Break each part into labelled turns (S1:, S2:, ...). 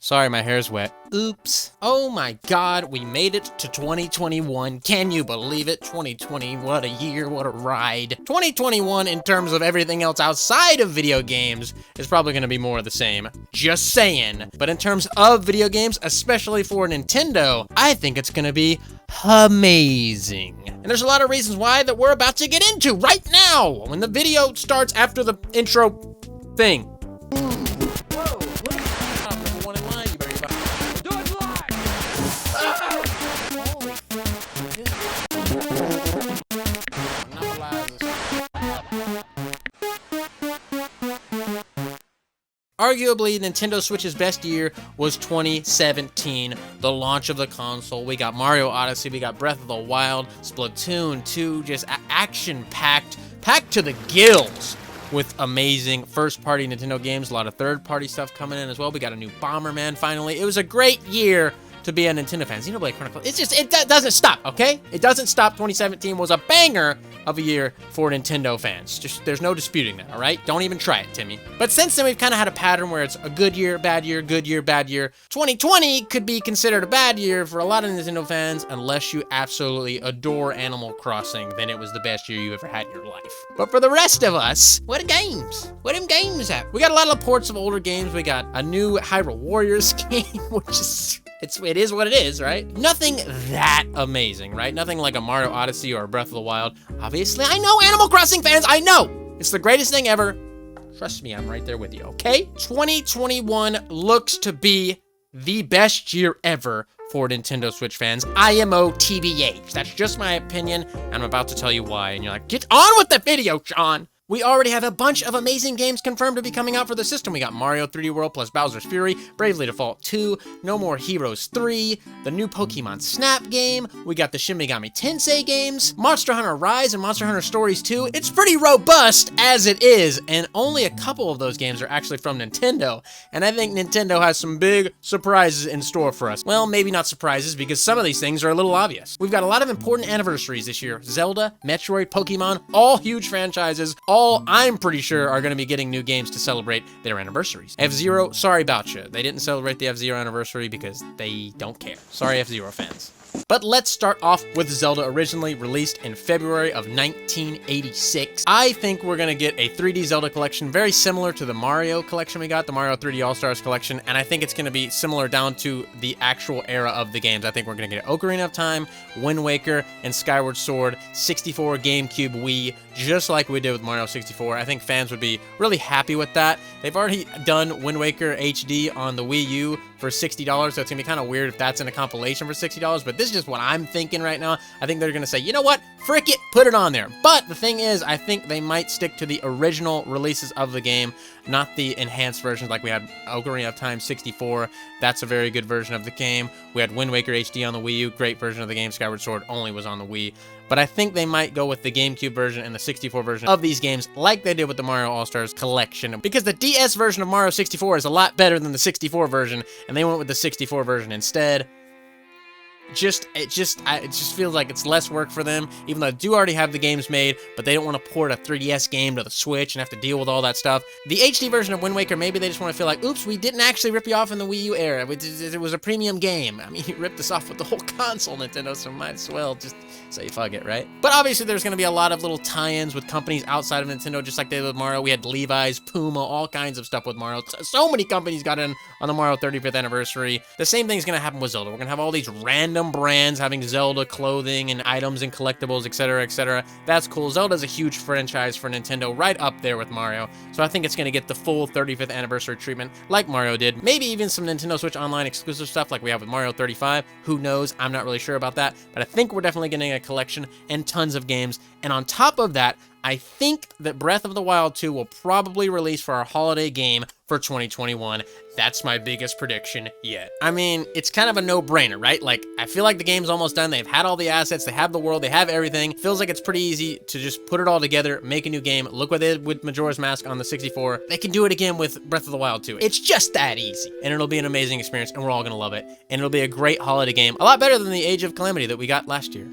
S1: Sorry, my hair's wet. Oops. Oh my god, we made it to 2021. Can you believe it? 2020, what a year, what a ride. 2021, in terms of everything else outside of video games, is probably gonna be more of the same. Just saying. But in terms of video games, especially for Nintendo, I think it's gonna be amazing. And there's a lot of reasons why that we're about to get into right now, when the video starts after the intro thing. Arguably, Nintendo Switch's best year was 2017, the launch of the console. We got Mario Odyssey, we got Breath of the Wild, Splatoon 2, just action-packed, packed to the gills with amazing first-party Nintendo games, a lot of third-party stuff coming in as well. We got a new Bomberman finally. It was a great year to be a Nintendo fan. Xenoblade Chronicles, it doesn't stop, okay? It doesn't stop. 2017 was a banger of a year for Nintendo fans. Just, there's no disputing that, all right? Don't even try it, Timmy. But since then, we've kind of had a pattern where it's a good year, bad year, good year, bad year. 2020 could be considered a bad year for a lot of Nintendo fans unless you absolutely adore Animal Crossing. Then it was the best year you ever had in your life. But for the rest of us, what are games? What are them games at? We got a lot of ports of older games. We got a new Hyrule Warriors game, which is... It is what it is, right? Nothing that amazing, right? Nothing like a Mario Odyssey or a Breath of the Wild. Obviously, I know, Animal Crossing fans, I know! It's the greatest thing ever. Trust me, I'm right there with you, okay? 2021 looks to be the best year ever for Nintendo Switch fans. IMO TBH. That's just my opinion, and I'm about to tell you why. And you're like, get on with the video, Sean! We already have a bunch of amazing games confirmed to be coming out for the system. We got Mario 3D World plus Bowser's Fury, Bravely Default 2, No More Heroes 3, the new Pokemon Snap game, we got the Shin Megami Tensei games, Monster Hunter Rise and Monster Hunter Stories 2. It's pretty robust as it is, and only a couple of those games are actually from Nintendo. And I think Nintendo has some big surprises in store for us. Well, maybe not surprises, because some of these things are a little obvious. We've got a lot of important anniversaries this year. Zelda, Metroid, Pokemon, all huge franchises, all I'm pretty sure are going to be getting new games to celebrate their anniversaries. F-Zero, sorry about you. They didn't celebrate the F-Zero anniversary because they don't care. Sorry, F-Zero fans. But let's start off with Zelda, originally released in February of 1986. I think we're gonna get a 3D Zelda collection very similar to the Mario collection we got, the Mario 3D All-Stars collection, and I think it's gonna be similar down to the actual era of the games. I think we're gonna get Ocarina of Time, Wind Waker, and Skyward Sword, 64, GameCube, Wii, just like we did with Mario 64. I think fans would be really happy with that. They've already done Wind Waker HD on the Wii U for $60, so it's gonna be kind of weird if that's in a compilation for $60, but this is just what I'm thinking right now. I think they're gonna say, you know what, frick it, put it on there. But the thing is, I think they might stick to the original releases of the game, not the enhanced versions like we had Ocarina of Time 64. That's a very good version of the game. We had Wind Waker HD on the Wii U, great version of the game. Skyward Sword only was on the Wii. But I think they might go with the GameCube version and the 64 version of these games like they did with the Mario All-Stars collection, because the DS version of Mario 64 is a lot better than the 64 version, and they went with the 64 version instead. It just feels like it's less work for them, even though I do already have the games made, but they don't want to port a 3DS game to the Switch and have to deal with all that stuff. The HD version of Wind Waker, maybe they just want to feel like, oops, we didn't actually rip you off in the Wii U era. It was a premium game. I mean, you ripped us off with the whole console, Nintendo, so might as well just say fuck it, right? But obviously, there's going to be a lot of little tie-ins with companies outside of Nintendo, just like they did with Mario. We had Levi's, Puma, all kinds of stuff with Mario. So many companies got in on the Mario 35th anniversary. The same thing's going to happen with Zelda. We're going to have all these random brands having Zelda clothing and items and collectibles, etc., etc. That's cool. Zelda's a huge franchise for Nintendo, right up there with Mario. So I think it's going to get the full 35th anniversary treatment like Mario did. Maybe even some Nintendo Switch Online exclusive stuff like we have with Mario 35. Who knows? I'm not really sure about that. But I think we're definitely getting a collection and tons of games. And on top of that, I think that Breath of the Wild 2 will probably release for our holiday game for 2021. That's my biggest prediction yet. I mean, it's kind of a no-brainer, right? Like, I feel like the game's almost done. They've had all the assets, they have the world, they have everything. Feels like it's pretty easy to just put it all together, make a new game. Look what they did with Majora's Mask on the 64. They can do it again with Breath of the Wild 2. It's just that easy. And it'll be an amazing experience, and we're all gonna love it. And it'll be a great holiday game. A lot better than the Age of Calamity that we got last year.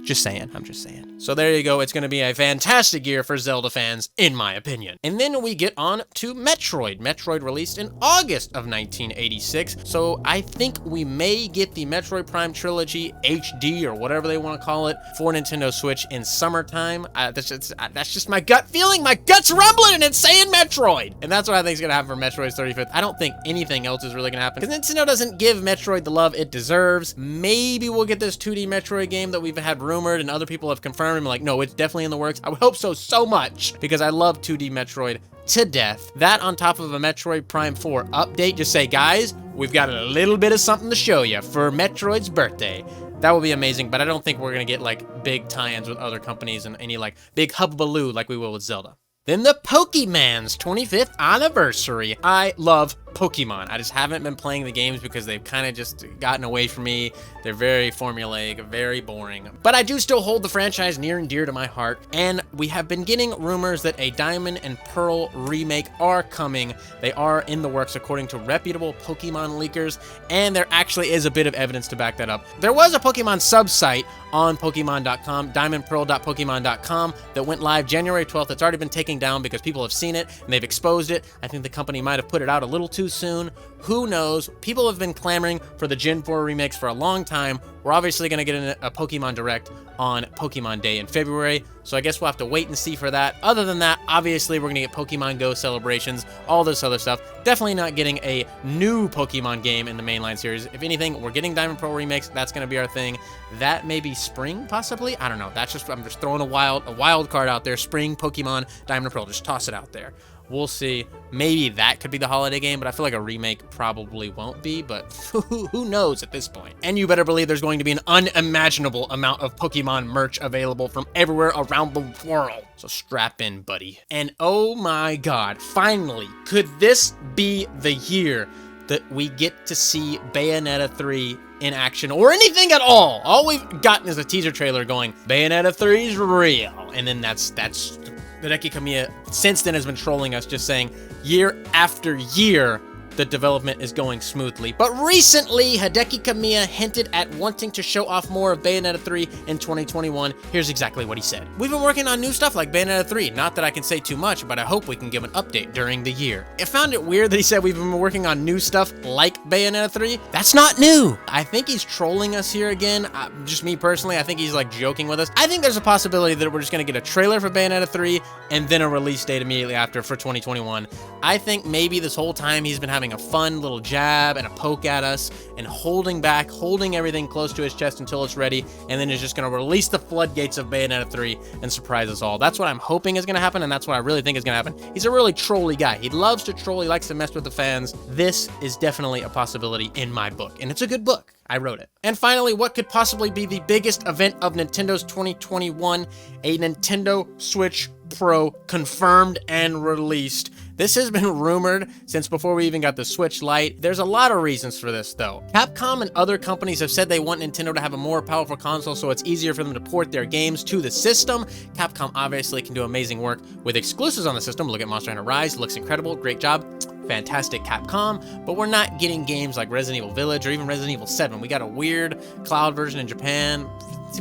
S1: Just saying, I'm just saying. So there you go, it's gonna be a fantastic year for Zelda fans, in my opinion. And then we get on to Metroid. Metroid released in August of 1986, so I think we may get the Metroid Prime Trilogy HD, or whatever they want to call it, for Nintendo Switch in summertime. That's just my gut feeling. My gut's rumbling and it's saying Metroid! And that's what I think is gonna happen for Metroid's 35th. I don't think anything else is really gonna happen, because Nintendo doesn't give Metroid the love it deserves. Maybe we'll get this 2D Metroid game that we've had rumored and other people have confirmed, and like, no, it's definitely in the works. I would hope so much, because I love 2D Metroid to death. That on top of a Metroid Prime 4 update, just say, guys, we've got a little bit of something to show you for Metroid's birthday. That would be amazing, but I don't think we're gonna get like big tie-ins with other companies and any like big hubbaloo like we will with Zelda. Then the Pokemon's 25th anniversary. I love Pokemon. I just haven't been playing the games because they've kind of just gotten away from me. They're very formulaic, very boring. But I do still hold the franchise near and dear to my heart, and we have been getting rumors that a Diamond and Pearl remake are coming. They are in the works according to reputable Pokemon leakers, and there actually is a bit of evidence to back that up. There was a Pokemon sub-site on Pokemon.com, diamondpearl.pokemon.com, that went live January 12th. It's already been taken down because people have seen it and they've exposed it. I think the company might have put it out a little too soon. Who knows? People have been clamoring for the Gen 4 remakes for a long time. We're obviously going to get a Pokemon Direct on Pokemon Day in February, so I guess we'll have to wait and see for that. Other than that, obviously, we're going to get Pokemon Go celebrations, all this other stuff. Definitely not getting a new Pokemon game in the mainline series. If anything, we're getting Diamond Pearl remakes. That's going to be our thing. That may be spring, possibly. I don't know. I'm just throwing a wild card out there. Spring, Pokemon, Diamond and Pearl. Just toss it out there. We'll see. Maybe that could be the holiday game, but I feel like a remake probably won't be, but who knows at this point. And you better believe there's going to be an unimaginable amount of Pokemon merch available from everywhere around the world. So strap in, buddy. And oh my god, finally, could this be the year that we get to see Bayonetta 3 in action, or anything at all? All we've gotten is a teaser trailer going, Bayonetta 3 is real, and then that's Hideki Kamiya since then has been trolling us, just saying year after year the development is going smoothly. But recently, Hideki Kamiya hinted at wanting to show off more of Bayonetta 3 in 2021. Here's exactly what he said. We've been working on new stuff like Bayonetta 3. Not that I can say too much, but I hope we can give an update during the year. I found it weird that he said we've been working on new stuff like Bayonetta 3. That's not new. I think he's trolling us here again. Just me personally, I think he's like joking with us. I think there's a possibility that we're just gonna get a trailer for Bayonetta 3 and then a release date immediately after for 2021. I think maybe this whole time he's been having a fun little jab and a poke at us and holding back, holding everything close to his chest until it's ready, and then is just going to release the floodgates of Bayonetta 3 and surprise us all. That's what I'm hoping is going to happen, and that's what I really think is going to happen. He's a really trolly guy. He loves to troll. He likes to mess with the fans. This is definitely a possibility in my book, and it's a good book. I wrote it. And finally, what could possibly be the biggest event of Nintendo's 2021? A Nintendo Switch Pro confirmed and released. This has been rumored since before we even got the Switch Lite. There's a lot of reasons for this, though. Capcom and other companies have said they want Nintendo to have a more powerful console so it's easier for them to port their games to the system. Capcom obviously can do amazing work with exclusives on the system. Look at Monster Hunter Rise. Looks incredible. Great job. Fantastic, Capcom. But we're not getting games like Resident Evil Village or even Resident Evil 7. We got a weird cloud version in Japan.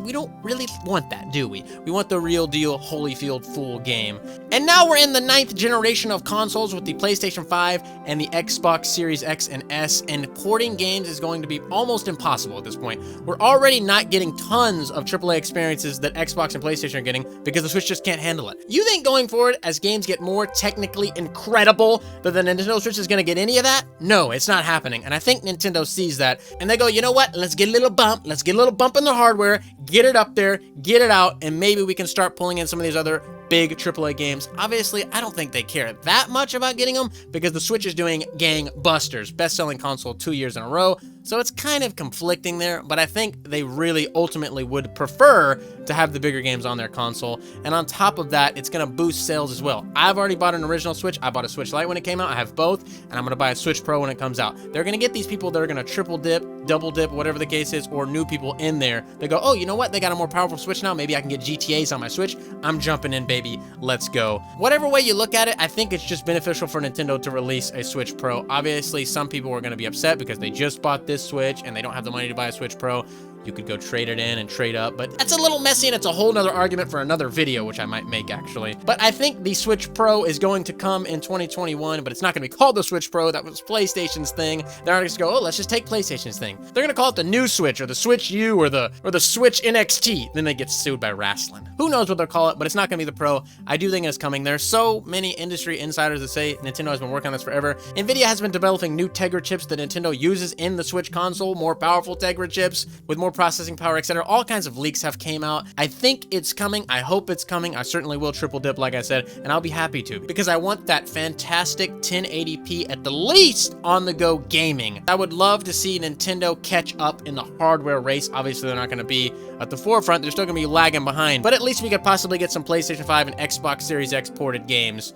S1: We don't really want that, do we? We want the real deal, Holyfield full game. And now we're in the 9th generation of consoles with the PlayStation 5 and the Xbox Series X and S, and porting games is going to be almost impossible at this point. We're already not getting tons of AAA experiences that Xbox and PlayStation are getting because the Switch just can't handle it. You think going forward, as games get more technically incredible, that the Nintendo Switch is going to get any of that? No, it's not happening. And I think Nintendo sees that, and they go, you know what? Let's get a little bump. Let's get a little bump in the hardware, get it up there, get it out, and maybe we can start pulling in some of these other big AAA games. Obviously, I don't think they care that much about getting them because the Switch is doing gangbusters. Best-selling console 2 years in a row, so it's kind of conflicting there, but I think they really ultimately would prefer to have the bigger games on their console, and on top of that, it's gonna boost sales as well. I've already bought an original Switch. I bought a Switch Lite when it came out. I have both, and I'm gonna buy a Switch Pro when it comes out. They're gonna get these people that are gonna triple dip, double dip, whatever the case is, or new people in there. They go, oh, you know what? They got a more powerful Switch now. Maybe I can get GTAs on my Switch. I'm jumping in, baby. Let's go. Whatever way you look at it, I think it's just beneficial for Nintendo to release a Switch Pro. Obviously, some people are going to be upset because they just bought this Switch and they don't have the money to buy a Switch Pro. You could go trade it in and trade up, but that's a little messy and it's a whole nother argument for another video, which I might make actually. But I think the Switch Pro is going to come in 2021, but it's not gonna be called the Switch Pro. That was PlayStation's thing. They're not just go, oh, let's just take PlayStation's thing. They're gonna call it the new Switch or the Switch U or the Switch NXT. Then they get sued by wrestling. Who knows what they'll call it, but it's not gonna be the Pro. I do think it's coming. There's so many industry insiders that say Nintendo has been working on this forever. Nvidia has been developing new Tegra chips that Nintendo uses in the Switch console, more powerful Tegra chips with more processing power, etc. All kinds of leaks have came out. I think it's coming. I hope it's coming. I certainly will triple dip, like I said, and I'll be happy to because I want that fantastic 1080p at the least on the go gaming. I would love to see Nintendo catch up in the hardware race. Obviously, they're not going to be at the forefront. They're still going to be lagging behind, but at least we could possibly get some PlayStation 5 and Xbox Series X ported games.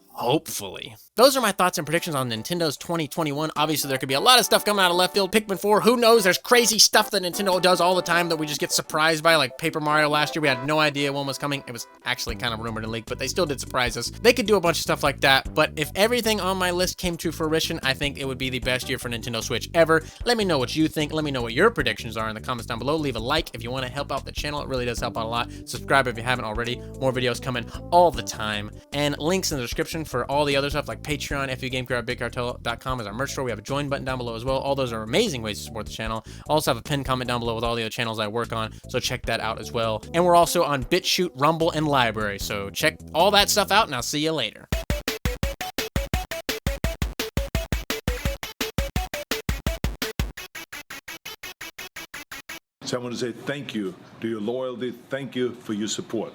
S1: Hopefully. Those are my thoughts and predictions on Nintendo's 2021. Obviously, there could be a lot of stuff coming out of left field. Pikmin 4, who knows? There's crazy stuff that Nintendo does all the time that we just get surprised by, like Paper Mario last year. We had no idea when was coming. It was actually kind of rumored and leaked, but they still did surprise us. They could do a bunch of stuff like that, but if everything on my list came to fruition, I think it would be the best year for Nintendo Switch ever. Let me know what you think. Let me know what your predictions are in the comments down below. Leave a like if you want to help out the channel. It really does help out a lot. Subscribe if you haven't already. More videos coming all the time. And links in the description for all the other stuff like Patreon, FUGameCrowd.BigCartel.com is our merch store. We have a join button down below as well. All those are amazing ways to support the channel. I also have a pinned comment down below with all the other channels I work on, so check that out as well. And we're also on BitChute, Rumble, and Library, so check all that stuff out, and I'll see you later.
S2: So I want to say thank you to your loyalty. Thank you for your support.